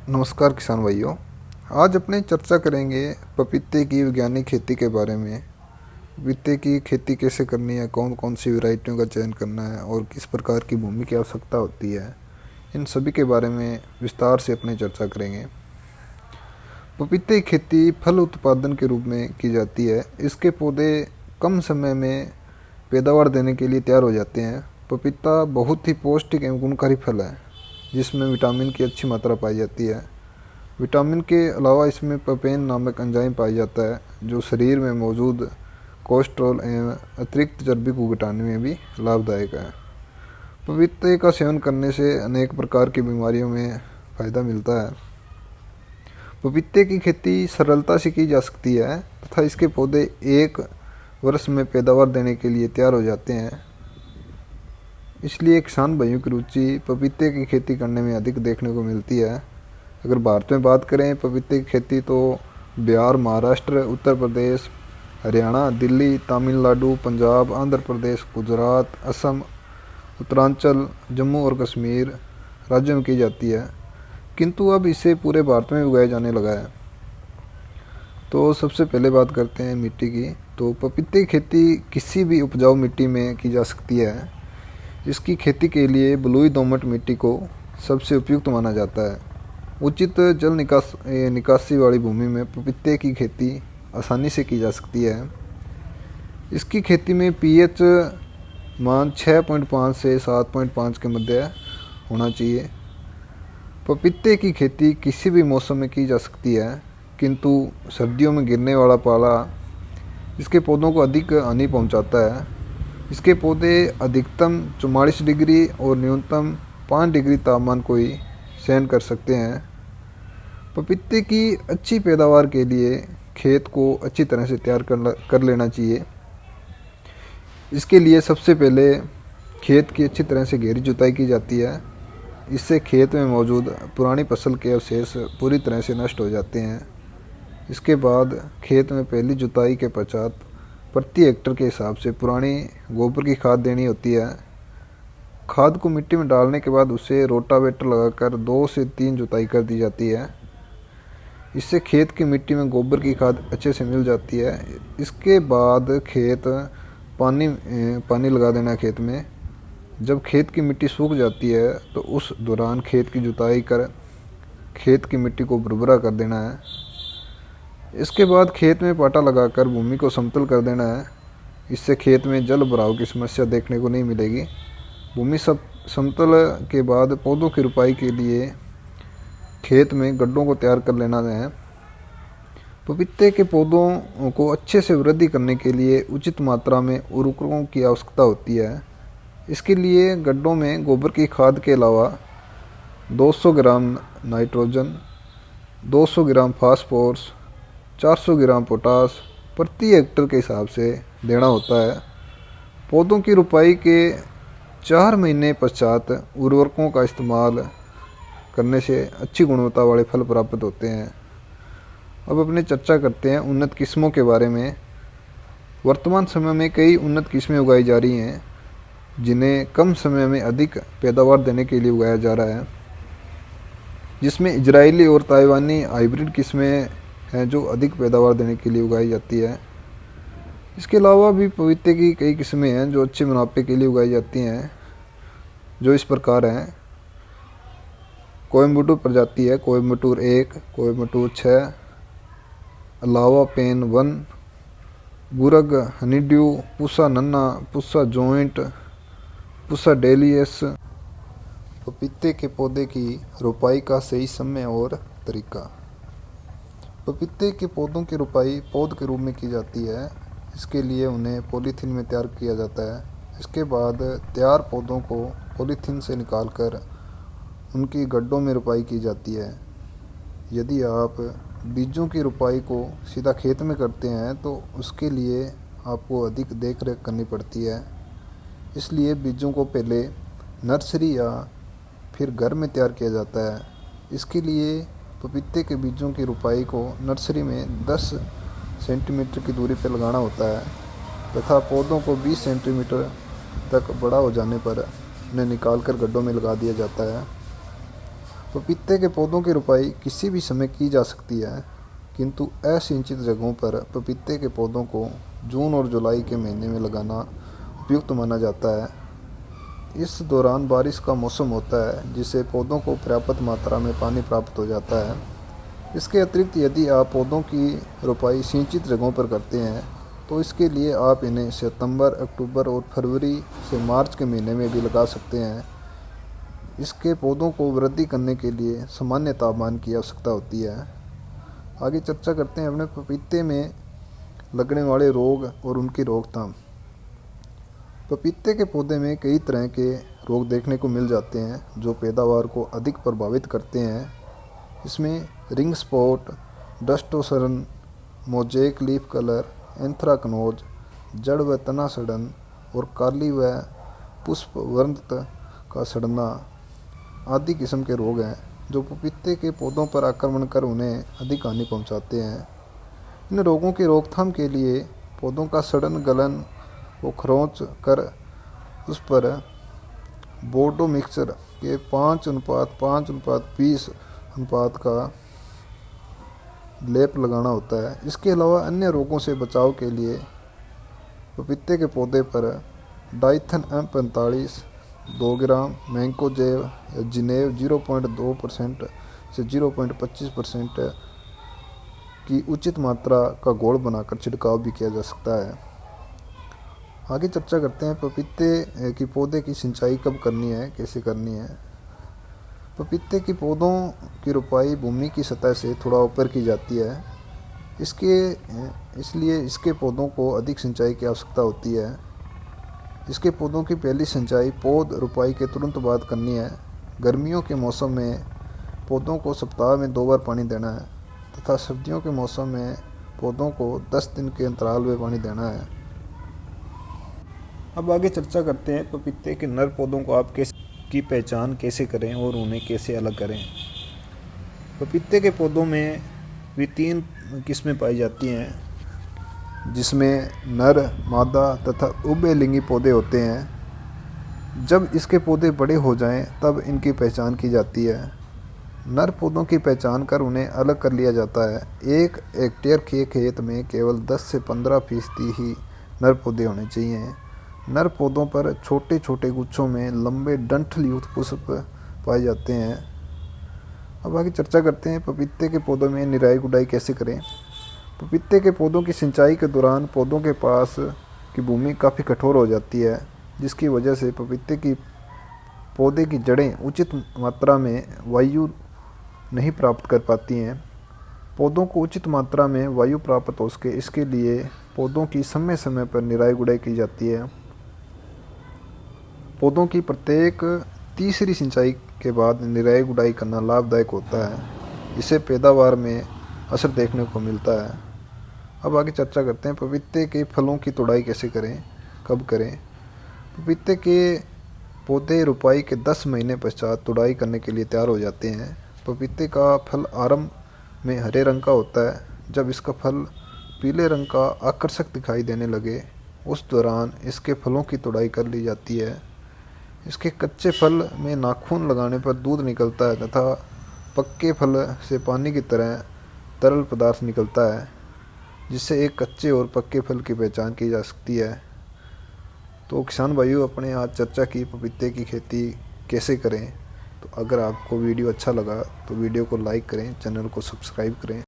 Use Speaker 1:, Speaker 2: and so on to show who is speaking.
Speaker 1: नमस्कार किसान भाइयों। आज अपने चर्चा करेंगे पपीते की वैज्ञानिक खेती के बारे में। पपीते की खेती कैसे करनी है, कौन कौन सी वैरायटियों का चयन करना है और किस प्रकार की भूमि की आवश्यकता होती है, इन सभी के बारे में विस्तार से अपनी चर्चा करेंगे। पपीते की खेती फल उत्पादन के रूप में की जाती है। इसके पौधे कम समय में पैदावार देने के लिए तैयार हो जाते हैं। पपीता बहुत ही पौष्टिक एवं गुणकारी फल है जिसमें विटामिन की अच्छी मात्रा पाई जाती है। विटामिन के अलावा इसमें पपेन नामक एंजाइम पाया जाता है जो शरीर में मौजूद कोलेस्ट्रॉल एवं अतिरिक्त चर्बी को घटाने में भी लाभदायक है। पपीते का सेवन करने से अनेक प्रकार की बीमारियों में फ़ायदा मिलता है। पपीते की खेती सरलता से की जा सकती है तथा इसके पौधे 1 वर्ष में पैदावार देने के लिए तैयार हो जाते हैं। इसलिए किसान भाइयों की रुचि पपीते की खेती करने में अधिक देखने को मिलती है। अगर भारत में बात करें पपीते की खेती तो बिहार, महाराष्ट्र, उत्तर प्रदेश, हरियाणा, दिल्ली, तमिलनाडु, पंजाब, आंध्र प्रदेश, गुजरात, असम, उत्तरांचल, जम्मू और कश्मीर राज्यों में की जाती है, किंतु अब इसे पूरे भारत में उगाया जाने लगा है। तो सबसे पहले बात करते हैं मिट्टी की। तो पपीते की खेती किसी भी उपजाऊ मिट्टी में की जा सकती है। इसकी खेती के लिए बलुई दोमट मिट्टी को सबसे उपयुक्त माना जाता है। उचित जल निकासी वाली भूमि में पपीते की खेती आसानी से की जा सकती है। इसकी खेती में पीएच मान 6.5 से 7.5 के मध्य होना चाहिए। पपीते की खेती किसी भी मौसम में की जा सकती है, किंतु सर्दियों में गिरने वाला पाला इसके पौधों को अधिक हानि पहुंचाता है। इसके पौधे अधिकतम 44 डिग्री और न्यूनतम 5 डिग्री तापमान को ही सहन कर सकते हैं। पपीते की अच्छी पैदावार के लिए खेत को अच्छी तरह से तैयार कर लेना चाहिए। इसके लिए सबसे पहले खेत की अच्छी तरह से गहरी जुताई की जाती है। इससे खेत में मौजूद पुरानी फसल के अवशेष पूरी तरह से नष्ट हो जाते हैं। इसके बाद खेत में पहली जुताई के पश्चात प्रति हेक्टर के हिसाब से पुरानी गोबर की खाद देनी होती है। खाद को मिट्टी में डालने के बाद उसे रोटावेटर लगाकर 2 से 3 जुताई कर दी जाती है। इससे खेत की मिट्टी में गोबर की खाद अच्छे से मिल जाती है। इसके बाद पानी लगा देना है खेत में। जब खेत की मिट्टी सूख जाती है तो उस दौरान खेत की जुताई कर खेत की मिट्टी को भुरभुरा कर देना है। इसके बाद खेत में पाटा लगाकर भूमि को समतल कर देना है। इससे खेत में जल भराव की समस्या देखने को नहीं मिलेगी। भूमि सब समतल के बाद पौधों की रोपाई के लिए खेत में गड्ढों को तैयार कर लेना है। पपीते के पौधों को अच्छे से वृद्धि करने के लिए उचित मात्रा में उर्वरकों की आवश्यकता होती है। इसके लिए गड्ढों में गोबर की खाद के अलावा 200 gram nitrogen, 200 gram phosphorus, 400 gram potash प्रति हेक्टर के हिसाब से देना होता है। पौधों की रोपाई के 4 महीने पश्चात उर्वरकों का इस्तेमाल करने से अच्छी गुणवत्ता वाले फल प्राप्त होते हैं। अब अपने चर्चा करते हैं उन्नत किस्मों के बारे में। वर्तमान समय में कई उन्नत किस्में उगाई जा रही हैं जिन्हें कम समय में अधिक पैदावार देने के लिए उगाया जा रहा है, जिसमें इजरायली और ताइवानी हाइब्रिड किस्में हैं जो अधिक पैदावार देने के लिए उगाई जाती है। इसके अलावा भी पपीते की कई किस्में हैं जो अच्छे मुनाफे के लिए उगाई जाती हैं, जो इस प्रकार हैं। कोयम्बटूर प्रजाति है, कोयम्बटूर 1, कोयम्बटूर 6, अलावा पेन 1, बुरग हनीड्यू, पूसा नन्ना, पूसा जॉइंट, पूसा डेलियस। पपीते के पौधे की रोपाई का सही समय और तरीका। पपीते के पौधों की रोपाई पौध के रूप में की जाती है। इसके लिए उन्हें पॉलीथीन में तैयार किया जाता है। इसके बाद तैयार पौधों को पॉलीथीन से निकालकर उनकी गड्ढों में रोपाई की जाती है। यदि आप बीजों की रोपाई को सीधा खेत में करते हैं तो उसके लिए आपको अधिक देख रेख करनी पड़ती है। इसलिए बीजों को पहले नर्सरी या फिर घर में तैयार किया जाता है। इसके लिए पपीते के बीजों की रोपाई को नर्सरी में 10 सेंटीमीटर की दूरी पर लगाना होता है तथा पौधों को 20 सेंटीमीटर तक बड़ा हो जाने पर उन्हें निकाल कर गड्ढों में लगा दिया जाता है। पपीते के पौधों की रोपाई किसी भी समय की जा सकती है, किंतु असिंचित जगहों पर पपीते के पौधों को जून और जुलाई के महीने में लगाना उपयुक्त माना जाता है। इस दौरान बारिश का मौसम होता है, जिससे पौधों को पर्याप्त मात्रा में पानी प्राप्त हो जाता है। इसके अतिरिक्त यदि आप पौधों की रोपाई सिंचित जगहों पर करते हैं तो इसके लिए आप इन्हें सितंबर, अक्टूबर और फरवरी से मार्च के महीने में भी लगा सकते हैं। इसके पौधों को वृद्धि करने के लिए सामान्य तापमान की आवश्यकता होती है। आगे चर्चा करते हैं अपने पपीते में लगने वाले रोग और उनकी रोकथाम। पपीते के पौधे में कई तरह के रोग देखने को मिल जाते हैं जो पैदावार को अधिक प्रभावित करते हैं। इसमें रिंग स्पॉट, डस्टोसरन, मोज़ेक लीफ कलर, एंथ्राकनोज, जड़ व तना सड़न और काली व पुष्प वर्णत का सड़ना आदि किस्म के रोग हैं जो पपीते के पौधों पर आक्रमण कर उन्हें अधिक हानि पहुंचाते हैं। इन रोगों की रोकथाम के लिए पौधों का सड़न गलन को खरोंच कर उस पर बोर्डो मिक्सचर के 5:5:20 अनुपात का लेप लगाना होता है। इसके अलावा अन्य रोगों से बचाव के लिए पपीते के पौधे पर डाइथन M45 2 ग्राम, मैंकोजेब या जिनेव 0.2% से 0.25% की उचित मात्रा का घोल बनाकर छिड़काव भी किया जा सकता है। आगे चर्चा करते हैं पपीते की पौधे की सिंचाई कब करनी है, कैसे करनी है। पपीते के पौधों की रोपाई भूमि की सतह से थोड़ा ऊपर की जाती है। इसलिए इसके पौधों को अधिक सिंचाई की आवश्यकता होती है। इसके पौधों की पहली सिंचाई पौध रोपाई के तुरंत बाद करनी है। गर्मियों के मौसम में पौधों को सप्ताह में 2 बार पानी देना है तथा सर्दियों के मौसम में पौधों को 10 दिन के अंतराल में पानी देना है। अब आगे चर्चा करते हैं पपीते के नर पौधों को आप की पहचान कैसे करें और उन्हें कैसे अलग करें। पपीते के पौधों में भी 3 किस्में पाई जाती हैं, जिसमें नर, मादा तथा उभयलिंगी पौधे होते हैं। जब इसके पौधे बड़े हो जाएं, तब इनकी पहचान की जाती है। नर पौधों की पहचान कर उन्हें अलग कर लिया जाता है। 1 हेक्टेयर के खेत में केवल 10 से 15% ही नर पौधे होने चाहिए। नर पौधों पर छोटे छोटे गुच्छों में लंबे डंठल युक्त पुष्प पाए जाते हैं। अब आगे चर्चा करते हैं पपीते के पौधों में निराई गुड़ाई कैसे करें। पपीते के पौधों की सिंचाई के दौरान पौधों के पास की भूमि काफ़ी कठोर हो जाती है, जिसकी वजह से पौधे की जड़ें उचित मात्रा में वायु नहीं प्राप्त कर पाती हैं। पौधों को उचित मात्रा में वायु प्राप्त हो सके, इसके लिए पौधों की समय समय पर निराई गुड़ाई की जाती है। पौधों की प्रत्येक तीसरी सिंचाई के बाद निराई गुड़ाई करना लाभदायक होता है। इससे पैदावार में असर देखने को मिलता है। अब आगे चर्चा करते हैं पपीते के फलों की तुड़ाई कैसे करें, कब करें। पपीते के पौधे रोपाई के 10 महीने पश्चात तुड़ाई करने के लिए तैयार हो जाते हैं। पपीते का फल आरंभ में हरे रंग का होता है। जब इसका फल पीले रंग का आकर्षक दिखाई देने लगे, उस दौरान इसके फलों की तुड़ाई कर ली जाती है। इसके कच्चे फल में नाखून लगाने पर दूध निकलता है तथा पक्के फल से पानी की तरह तरल पदार्थ निकलता है, जिससे एक कच्चे और पक्के फल की पहचान की जा सकती है। तो किसान भाइयों, अपने आज चर्चा की पपीते की खेती कैसे करें। तो अगर आपको वीडियो अच्छा लगा तो वीडियो को लाइक करें, चैनल को सब्सक्राइब करें